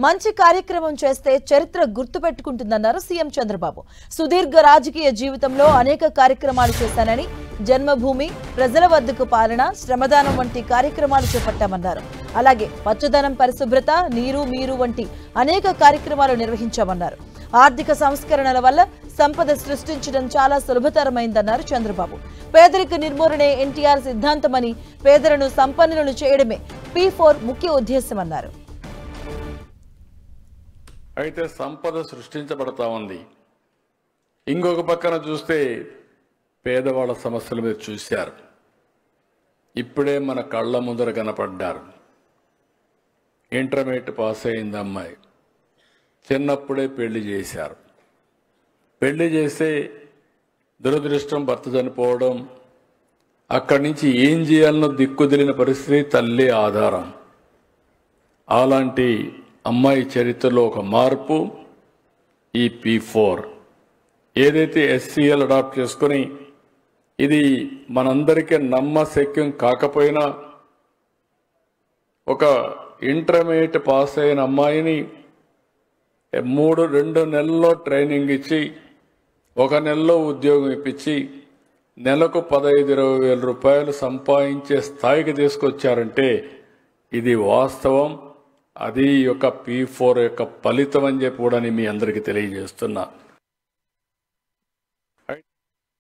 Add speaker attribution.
Speaker 1: మంచి కార్యక్రమం చేస్తే చరిత్ర గుర్తుపెట్టుకుంటుందన్నారు సీఎం చంద్రబాబు. సుదీర్ఘ రాజకీయ జీవితంలో అనేక కార్యక్రమాలు చేశానని, జన్మభూమి, ప్రజల వద్దకు పాలన, శ్రమదానం వంటి కార్యక్రమాలు చేపట్టామన్నారు. అలాగే పచ్చదనం, పరిశుభ్రత, నీరు మీరు వంటి అనేక కార్యక్రమాలు నిర్వహించామన్నారు. ఆర్థిక సంస్కరణల వల్ల సంపద సృష్టించడం చాలా సులభతరమైందన్నారు చంద్రబాబు. పేదరిక నిర్మూలనే ఎన్టీఆర్ సిద్ధాంతమని, పేదలను సంపన్నులను చేయడమే P4 ముఖ్య ఉద్దేశమన్నారు.
Speaker 2: అయితే సంపద సృష్టించబడతా ఉంది. ఇంకొక పక్కన చూస్తే పేదవాళ్ళ సమస్యల మీద చూశారు. ఇప్పుడే మన కళ్ళ ముందర కనపడ్డారు. ఇంటర్మీడియట్ పాస్ అయింది అమ్మాయి, చిన్నప్పుడే పెళ్లి చేశారు. పెళ్లి చేస్తే దురదృష్టం, భర్త చనిపోవడం, అక్కడి నుంచి ఏం చేయాలనో దిక్కుదిలిన పరిస్థితి, తల్లి ఆధారం. అలాంటి అమ్మాయి చరిత్రలో ఒక మార్పు ఈ P4 ఏదైతే SCL అడాప్ట్ చేసుకొని, ఇది మనందరికీ నమ్మశక్యం కాకపోయినా ఒక ఇంటర్మీడియట్ పాస్ అయిన అమ్మాయిని 2 నెలల్లో ట్రైనింగ్ ఇచ్చి 1 నెలలో ఉద్యోగం ఇప్పించి నెలకు 15-20 వేల రూపాయలు సంపాదించే స్థాయికి తీసుకొచ్చారంటే ఇది వాస్తవం. అది యొక్క P4 యొక్క ఫలితం అని చెప్పి కూడా మీ అందరికీ తెలియజేస్తున్నా.